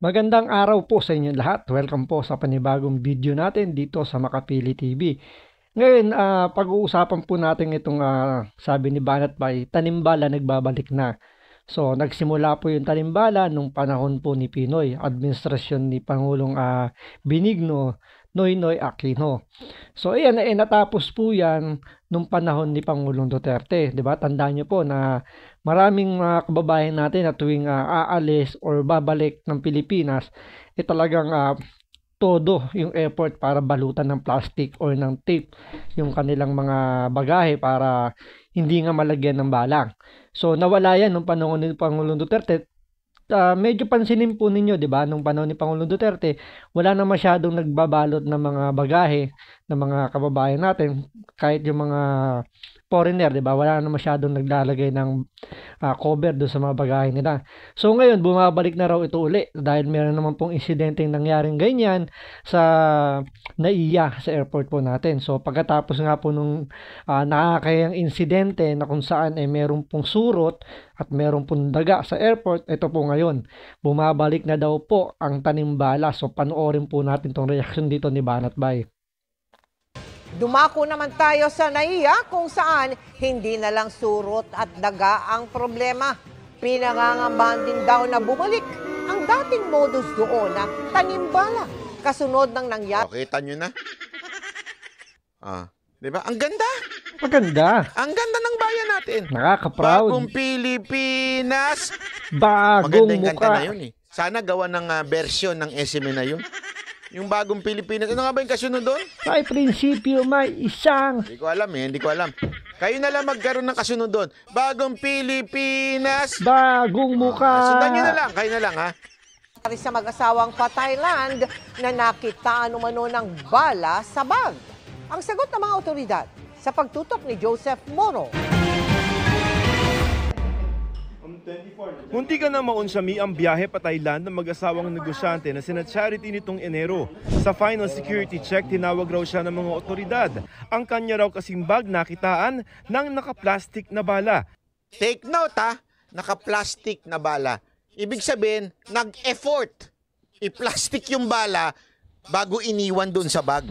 Magandang araw po sa inyo lahat. Welcome po sa panibagong video natin dito sa Makapili TV. Ngayon, pag-uusapan po natin itong sabi ni Banat Bay, tanimbala nagbabalik na. So, nagsimula po yung tanimbala nung panahon po ni Pinoy, administrasyon ni Pangulong Benigno Noynoy Aquino. So, ayan, natapos po yan nung panahon ni Pangulong Duterte. 'Di ba? Tandaan niyo po na maraming mga kababayan natin na tuwing aalis or babalik ng Pilipinas, talagang todo yung effort para balutan ng plastic or ng tape yung kanilang mga bagahe para hindi nga malagyan ng balang. So, nawala yan nung panahon ni Pangulong Duterte. Medyo pansinin po ninyo, 'di ba, nung panahon ni Pangulong Duterte, wala na masyadong nagbabalot ng mga bagahe ng mga kababayan natin, kahit yung mga foreigner, 'di ba? Wala na masyadong naglalagay ng cover doon sa mga bagahe nila. So ngayon, bumabalik na raw ito uli dahil meron naman pong insidenteng nangyaring ganyan sa NAIA sa airport po natin. So pagkatapos nga po nung nakakayang insidente na kung saan meron pong surot at meron pong daga sa airport, ito po ngayon, bumabalik na daw po ang tanimbala. So panoorin po natin tong reaction dito ni Banat Bay. Dumako naman tayo sa NAIA kung saan hindi na lang surot at daga ang problema. Pinangangambahan din daw na bumalik ang dating modus doon na tanimbala. Kasunod ng nangyari. Kita nyo na. Di ba? Ang ganda. Maganda. Ang ganda ng bayan natin. Nakaka-proud. Bagong Pilipinas. Bagong Maganda yung kanta mukha. na yun eh. Sana gawa ng version ng SME na yun. Yung bagong Pilipinas. Ano nga ba yung kasunod doon? May prinsipyo, may isang. Hindi ko alam eh. Hindi ko alam. Kayo na lang magkaroon ng kasunod doon. Bagong Pilipinas. Bagong mukha. Sundan nyo na lang. Kayo na lang ha. Sa mag-asawang pa-Thailand na nakitaan umano ng bala sa bag. Ang sagot ng mga otoridad sa pagtutok ni Joseph Moro. Munti ka na maunsami ang biyahe pa Thailand ng mag-asawang negosyante na sina Charity nitong Enero. Sa final security check, tinawag raw siya ng mga otoridad. Ang kanya raw kasing bag nakitaan ng naka-plastic na bala. Take note ha. Naka-plastic na bala. Ibig sabihin, nag-effort. I-plastic yung bala bago iniwan doon sa bag.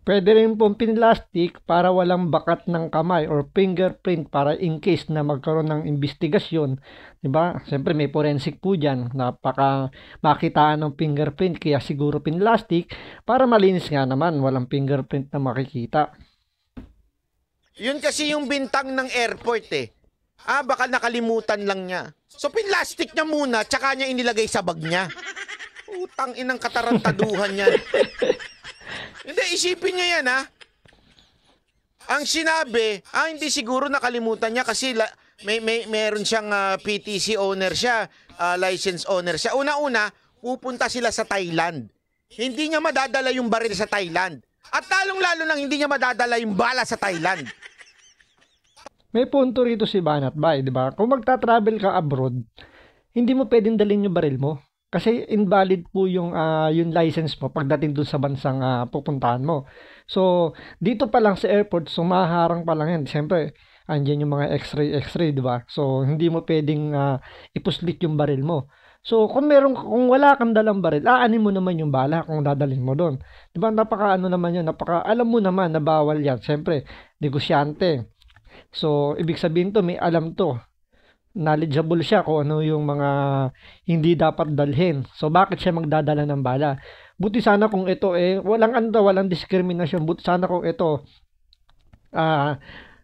Pwede rin pong pinlastic para walang bakat ng kamay or fingerprint para in case na magkaroon ng investigasyon. Diba? Siyempre may forensic po dyan. Napaka makitaan ng fingerprint kaya siguro pinlastic para malinis nga naman. Walang fingerprint na makikita. Yun kasi yung bintang ng airport eh. Baka nakalimutan lang niya. So pinlastic niya muna, tsaka niya inilagay sa bag niya. Utang inang katarantaduhan yan. Hindi, isipin niyo yan ha. Ang sinabi, hindi siguro nakalimutan niya kasi meron siyang PTC owner siya, license owner siya. Una-una, pupunta sila sa Thailand. Hindi niya madadala yung baril sa Thailand. At lalong-lalo nang hindi niya madadala yung bala sa Thailand. May punto rito si Banat Bay, di ba? Kung magta-travel ka abroad, hindi mo pwedeng dalhin yung baril mo. Kasi invalid po yung license mo pagdating doon sa bansang pupuntahan mo. So, dito pa lang sa airport, sumaharang pa lang yan. Siyempre, andyan yung mga x-ray, di ba? So, hindi mo pwedeng ipuslit yung baril mo. So, kung wala kang dalang baril, aanin mo naman yung bala kung dadalhin mo doon. Di ba? Alam mo naman na bawal yan. Siyempre, negosyante. So, ibig sabihin to, may alam to. Knowledgeable siya kung ano yung mga hindi dapat dalhin. So, bakit siya magdadala ng bala? Buti sana kung ito walang diskriminasyon. Buti sana kung ito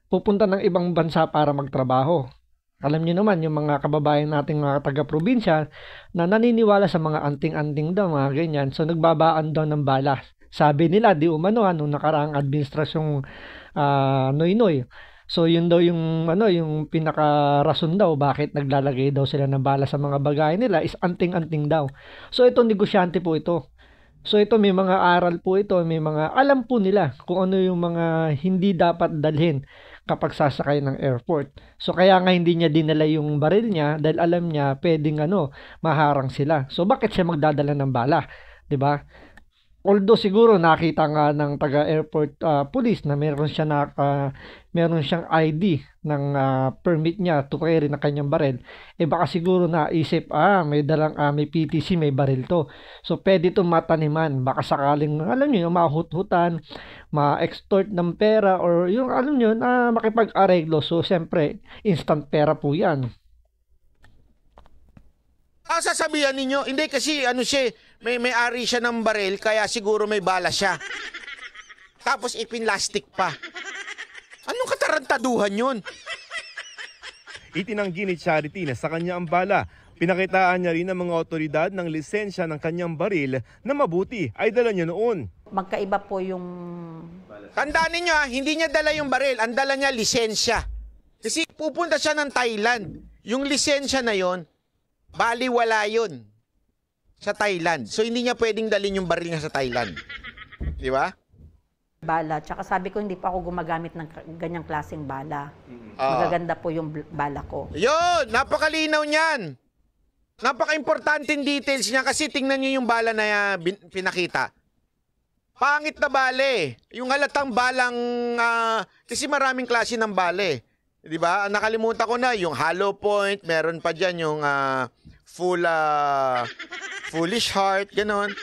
pupunta ng ibang bansa para magtrabaho. Alam niyo naman, yung mga kababayan nating mga taga-probinsya na naniniwala sa mga anting-anting daw, mga ganyan. So, nagbabaan daw ng bala. Sabi nila, di umano, nung nakaraang administrasyong Noynoy. So, yun daw yung pinaka-rason daw bakit naglalagay daw sila ng bala sa mga bagay nila is anting-anting daw. So, ito, negosyante po ito. So, ito, may mga aral po ito, may mga alam po nila kung ano yung mga hindi dapat dalhin kapag sasakay ng airport. So, kaya nga hindi niya dinala yung baril niya dahil alam niya pwedeng maharang sila. So, bakit siya magdadala ng bala? 'Di ba? Although siguro nakita nga ng taga-airport police na meron siyang ID ng permit niya to carry na kanyang baril, eh baka siguro naisip, may PTC, may baril to. So pwede to mataniman, baka sakaling alam niyo, mahut-hutan, ma-extort ng pera or yung alam niyo makipag-areglo. So siyempre, instant pera po 'yan. Sasabihan ninyo, hindi kasi may-ari siya ng baril, kaya siguro may bala siya. Tapos ipinlastik pa. Anong katarantaduhan yun? Itinanggi ni Charity na sa kanya ang bala. Pinakitaan niya rin ng mga otoridad ng lisensya ng kanyang baril na mabuti ay dala niya noon. Magkaiba po yung... Tandaan ninyo hindi niya dala yung baril, ang dala niya lisensya. Kasi pupunta siya ng Thailand. Yung lisensya na yon, baliwala yun sa Thailand. So hindi niya pwedeng dalhin yung baril niya sa Thailand. Di ba? bala. Tsaka sabi ko, hindi pa ako gumagamit ng ganyang klaseng bala. Magaganda po yung bala ko. Yun! Napakalinaw niyan! Napaka-importanting details niya kasi tingnan niyo yung bala na pinakita. Pangit na bale. Yung halatang balang... kasi maraming klase ng bale. Di ba? Nakalimutan ko na yung hollow point. Meron pa dyan yung foolish heart. Ganon.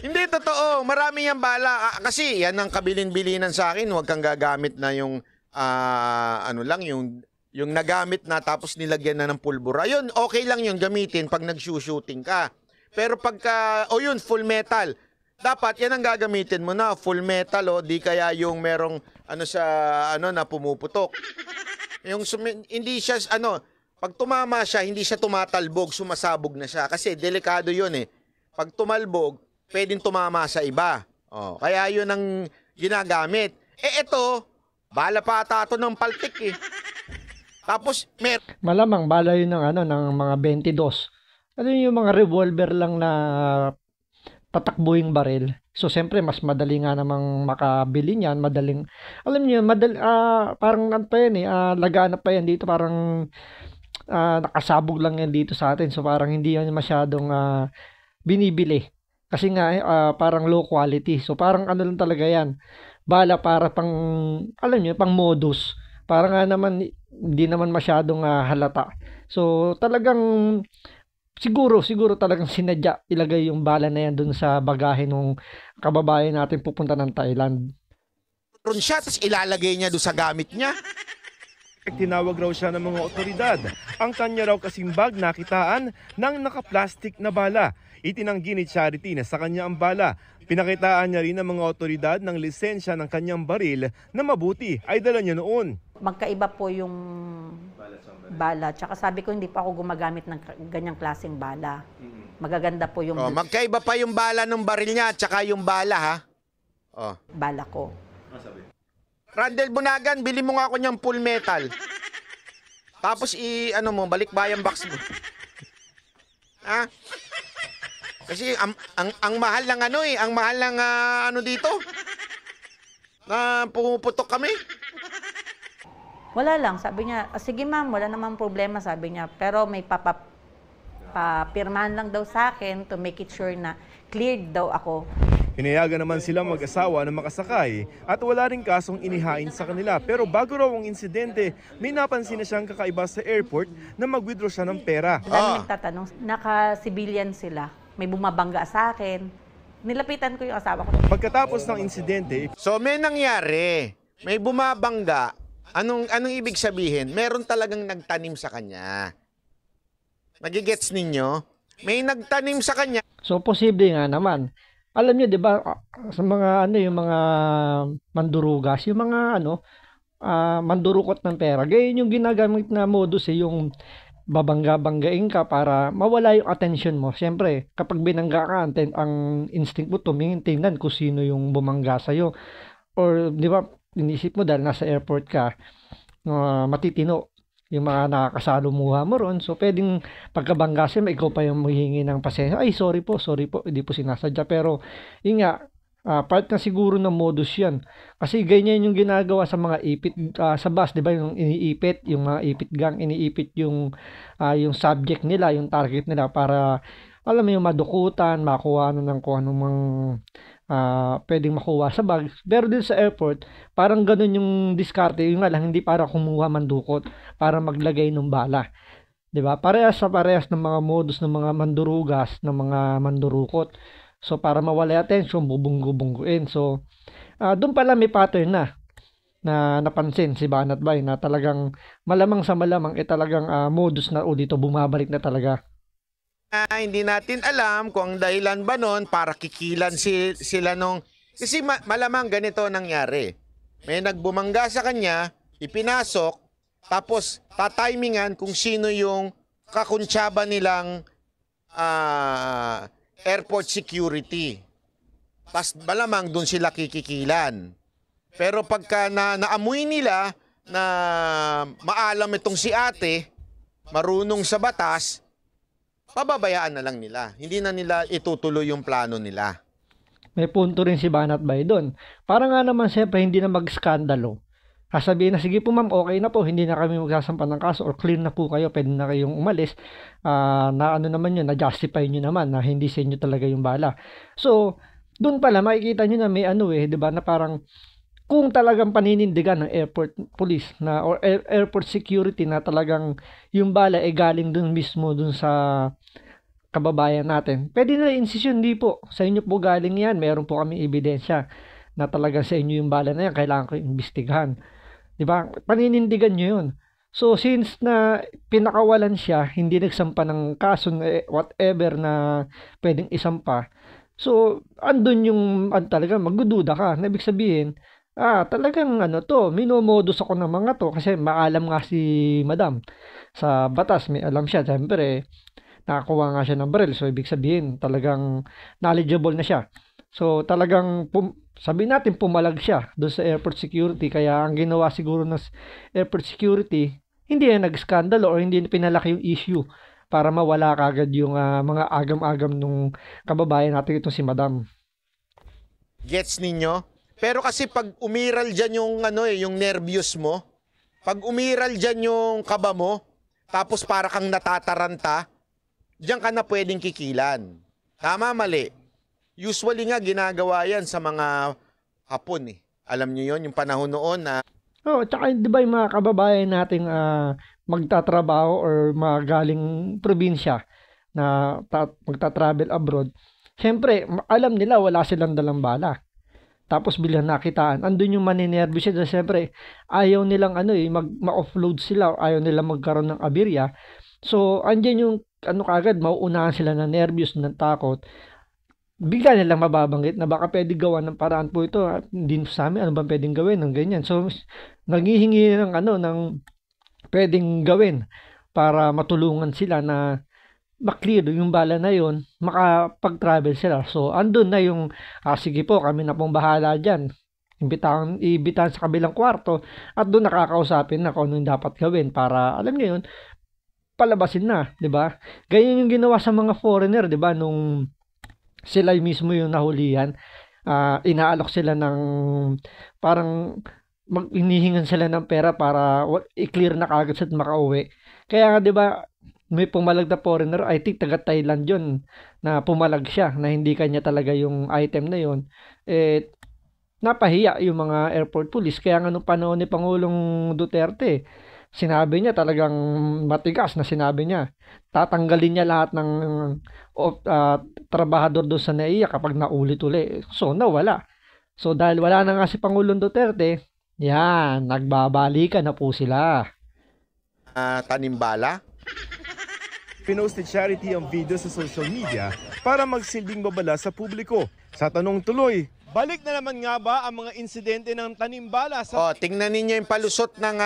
Hindi, totoo. Marami yung bala. Kasi yan ang kabilin-bilinan sa akin. Huwag kang gagamit na yung yung nagamit na tapos nilagyan na ng pulbura. Yun, okay lang yung gamitin pag nag-shooting ka. Pero pagka, yun, full metal. Dapat yan ang gagamitin mo na, full metal, di kaya yung merong, na pumuputok. Yung, hindi siya, pag tumama siya, hindi siya tumatalbog, sumasabog na siya. Kasi delikado yun Pag tumalbog, pwedeng tumama sa iba. Kaya yun ang ginagamit. Ito, bala pa ata ito ng paltik Tapos, malamang bala yun ng mga 22. Ano yung mga revolver lang na tatakbo yung baril. So, siyempre, mas madali nga namang makabili niyan. Madaling, alam niyo, parang laganap pa yan dito. Parang nakasabog lang yan dito sa atin. So, parang hindi yan masyadong binibili. Kasi nga, parang low quality. So, parang lang talaga yan. Bala para pang, alam niyo, pang modus. Parang nga naman, hindi naman masyadong halata. So, talagang, siguro talagang sinadya ilagay yung bala na yan dun sa bagahe ng kababayan natin pupunta ng Thailand. Ron siya, tapos ilalagay niya doon sa gamit niya. Tinawag raw siya ng mga otoridad. Ang kanya raw kasing bag nakitaan ng nakaplastik na bala. Itinanggi ni Charity na sa kanya ang bala. Pinakitaan niya rin ng mga otoridad ng lisensya ng kanyang baril na mabuti ay dala niya noon. Magkaiba po yung bala. Tsaka sabi ko, hindi pa ako gumagamit ng ganyang klaseng bala. Magaganda po yung magkaiba pa yung bala ng baril niya at saka yung bala, ha? bala ko. Randel Bunagan, bili mo nga ako niyang full metal. Tapos balikbayan box mo. Ha? Kasi ang mahal ng ang mahal ng dito. Na pumuputok kami. Wala lang, sabi niya, sige ma'am, wala namang problema, sabi niya. Pero may papirmahan lang daw sa akin to make it sure na cleared daw ako. Hinayagan naman sila mag-asawa na makasakay at wala rin kasong inihain sa kanila. Pero bago raw ang insidente, may napansin na siyang kakaiba sa airport na mag-withdraw siya ng pera. Dahil nagtatanong, naka-civilian sila. May bumabangga sa akin. Nilapitan ko yung asawa ko. Pagkatapos ng insidente, So may nangyari. May bumabangga. Anong ibig sabihin? Meron talagang nagtanim sa kanya. Nagigets ninyo? May nagtanim sa kanya. So, posible nga naman. Alam niyo, di ba, sa mga, yung mga mandurugas, yung mga, mandurukot ng pera, ganyan yung ginagamit na modus, yung babangga-banggain ka para mawala yung attention mo. Siyempre, kapag binangga ka, ang instinct mo tingnan kung sino yung bumangga sa'yo. Or, di ba, inisip mo dahil nasa airport ka, matitino yung mga nakakasalumuha mo ron. So, pwedeng pagkabanggasin, ikaw pa yung humingi ng pasensya. Ay, sorry po, hindi po sinasadya. Pero, yun nga, Part na siguro ng modus yan. Kasi ganyan yung ginagawa sa mga ipit sa bus, di ba? Yung iniipit, yung mga ipit gang, iniipit yung subject nila, yung target nila para, alam mo yung madukutan, makuha na ng kung anong pwedeng makuha sa bag. Pero din sa airport, parang ganun yung diskarte, yung nga lang, hindi para kumuha mandukot, para maglagay ng bala. 'Di ba? Parehas sa parehas ng mga modus ng mga mandurugas, ng mga mandurukot. So para mawala attention, bubunggu-bungguin. So doon pala may pattern na napansin si Banat Bay na talagang malamang sa malamang talagang modus na dito bumabalik na talaga. Hindi natin alam kung ang dahilan ba nun para kikilan sila nung... Kasi malamang ganito nangyari. May nagbumangga sa kanya, ipinasok, tapos tatimingan kung sino yung kakuntsaba nilang airport security. Pas malamang doon sila kikikilan. Pero pagka naamoy nila na maalam itong si ate, marunong sa batas, pababayaan na lang nila. Hindi na nila itutuloy yung plano nila. May punto rin si Banat Bay doon. Para nga naman siyempre hindi na mag-skandalo. Sasabihin na, sige po ma'am, okay na po, hindi na kami magsasampa ng kaso or clear na po kayo, pwede na kayong umalis. Na ano naman yun, na-justify nyo naman na hindi sa inyo talaga yung bala. So, doon pala makikita nyo na may di ba, na parang kung talagang paninindigan ng airport police na or airport security na talagang yung bala galing doon mismo doon sa kababayan natin. Pwede na insist yun, hindi po. Sa inyo po galing yan, meron po kami ebidensya na talagang sa inyo yung bala na yan, kailangan ko imbestigahan. Diba? Paninindigan nyo yun. So, since na pinakawalan siya, hindi nagsampa ng kaso whatever na pwedeng isampa, so, andun yung talaga, magdududa ka. Ibig sabihin, talagang minomodus ako ng mga to kasi maalam nga si madam. Sa batas, may alam siya. Siyempre, nakakuha nga siya ng baril. So, ibig sabihin, talagang knowledgeable na siya. So, talagang sabihin natin pumalag siya doon sa airport security, kaya ang ginawa siguro ng airport security, hindi na nag-skandalo o hindi na pinalaki yung issue para mawala kagad yung mga agam-agam nung kababayan natin itong si madam. Gets ninyo? Pero kasi pag umiral dyan yung yung nervyos mo, pag umiral dyan yung kaba mo, tapos para kang natataranta, dyan ka na pwedeng kikilan. Tama, mali? Usually nga ginagawa yan sa mga Hapon Alam niyo yon yung panahon noon na... Tsaka di ba yung mga kababayan nating magtatrabaho or magaling probinsya na magta-travel abroad, siyempre, alam nila wala silang dalang bala. Tapos bilang nakitaan, andun yung maninervous siya. Siyempre, ayaw nilang ma-offload sila, ayaw nilang magkaroon ng aberya. So, andyan yung kagad, mauunahan sila na nervous, ng takot. Bigla nilang mababanggit na baka pwede gawa ng paraan po ito. Hindi sa amin, ano bang pwedeng gawin ng ganyan. So, naghihingi ng pwedeng gawin para matulungan sila na maklear yung bala na yun, makapag-travel sila. So, andun na yung, sige po, kami na pong bahala dyan. Ibitahan sa kabilang kwarto at doon nakakausapin na kung ano yung dapat gawin para, alam niyo yun, palabasin na, di ba? Ganyan yung ginawa sa mga foreigner, di ba? Nung sila mismo yung nahulihan, inaalok sila ng parang inihingan sila ng pera para i-clear na kagad sa makauwi. Kaya nga 'di ba, may pumalag na foreigner, I think taga Thailand 'yon, na pumalag siya na hindi kanya talaga yung item na 'yon. Napahiya yung mga airport police. Kaya nga nung panahon ni Pangulong Duterte, sinabi niya talagang matigas na sinabi niya, tatanggalin niya lahat ng trabahador doon sa NAIA kapag naulit-uli. So, nawala. So, dahil wala na nga si Pangulong Duterte, yan, nagbabalikan na po sila. Tanimbala? Pinost ni Charity ang video sa social media para magsilbing babala sa publiko. Sa tanong tuloy, balik na naman nga ba ang mga insidente ng tanimbala sa tingnan ninyo yung palusot ng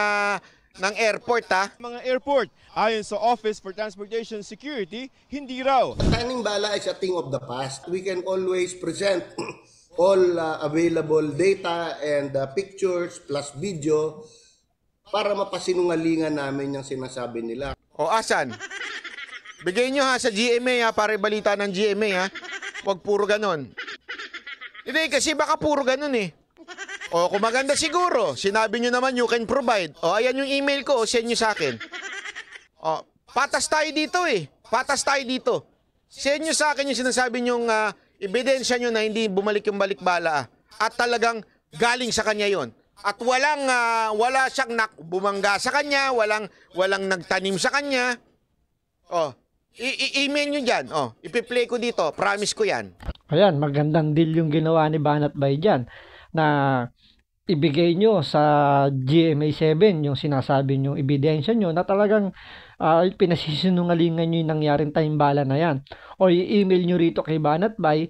airport mga airport. Ayon sa Office for Transportation Security, hindi raw. Tanimbala is a thing of the past. We can always present all available data and pictures plus video para mapasinungalingan namin yung sinasabi nila. Asan? Bigay nyo sa GMA para ibalita ng GMA Huwag puro ganon. Hindi, kasi baka puro ganun eh. O kung maganda siguro, sinabi nyo naman you can provide. O ayan yung email ko, send nyo sa akin. O, patas tayo dito eh. Patas tayo dito. Send nyo sa akin yung sinasabi nyong ebidensya nyo na hindi bumalik yung balikbala. At talagang galing sa kanya yon. At wala siyang bumangga sa kanya, walang nagtanim sa kanya. O, email nyo dyan. O, ipi-play ko dito. Promise ko yan. Ayan, magandang deal yung ginawa ni Banat Bay dyan na ibigay nyo sa GMA7 yung sinasabi nyo, ebidensya nyo na talagang pinasisinungalingan nyo yung nangyaring tayumbala na yan. O i-email nyo rito kay Banat Bay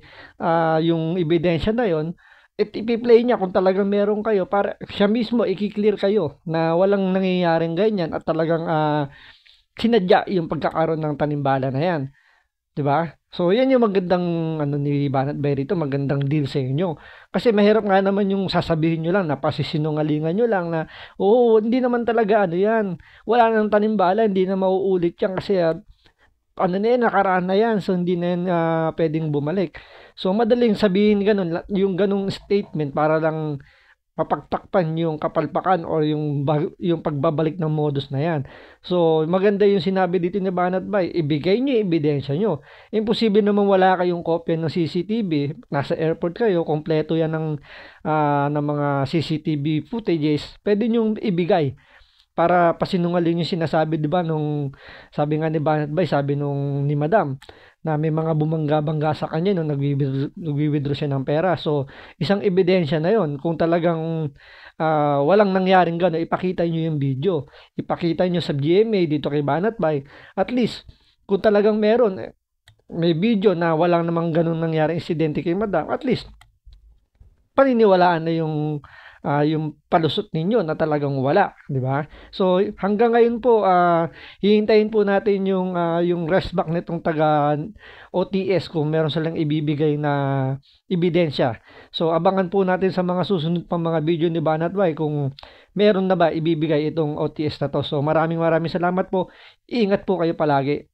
yung ebidensya na yon, at ipi-play niya kung talagang meron kayo para siya mismo i-clear kayo na walang nangyayaring ganyan at talagang sinadya yung pagkakaroon ng tanimbala na yan. 'Di ba? So yan yung magandang ni Banat Bay rito, magandang deal sa inyo. Kasi mahirap nga naman yung sasabihin nyo lang na pasisinungalingan nyo lang na hindi naman talaga yan. Wala nang tanimbala, hindi na mauulit yan kasi nakaraan na yan, so hindi na yan pwedeng bumalik. So madaling sabihin ganun, yung ganung statement para lang mapagtakpan yung kapalpakan o yung pagbabalik ng modus na yan. So maganda yung sinabi dito ni Banat Bay, ibigay nyo yung ebidensya nyo. Imposible naman wala kayong kopya ng CCTV, nasa airport kayo, kompleto yan ng mga CCTV footages, pwede nyo ibigay para pasinungaling yung sinasabi, di ba, nung sabi nga ni Banat Bay, sabi nung ni Madam, na may mga bumangga-bangga sa kanya nung nagwi-withdraw siya ng pera. So, isang ebidensya na yon. Kung talagang walang nangyaring gano'n, ipakita nyo yung video. Ipakita nyo sa GMA dito kay Banat Bay. At least, kung talagang may video na walang namang gano'n nangyaring insidente kay Madam, at least, paniniwalaan na yung palusot ninyo na talagang wala, di ba? So hanggang ngayon po hihintayin po natin yung restback nitong taga OTS kung meron silang ibibigay na ebidensya. So abangan po natin sa mga susunod pang mga video ni Banat Bay kung meron na ba ibibigay itong OTS na to. So maraming salamat po. Ingat po kayo palagi.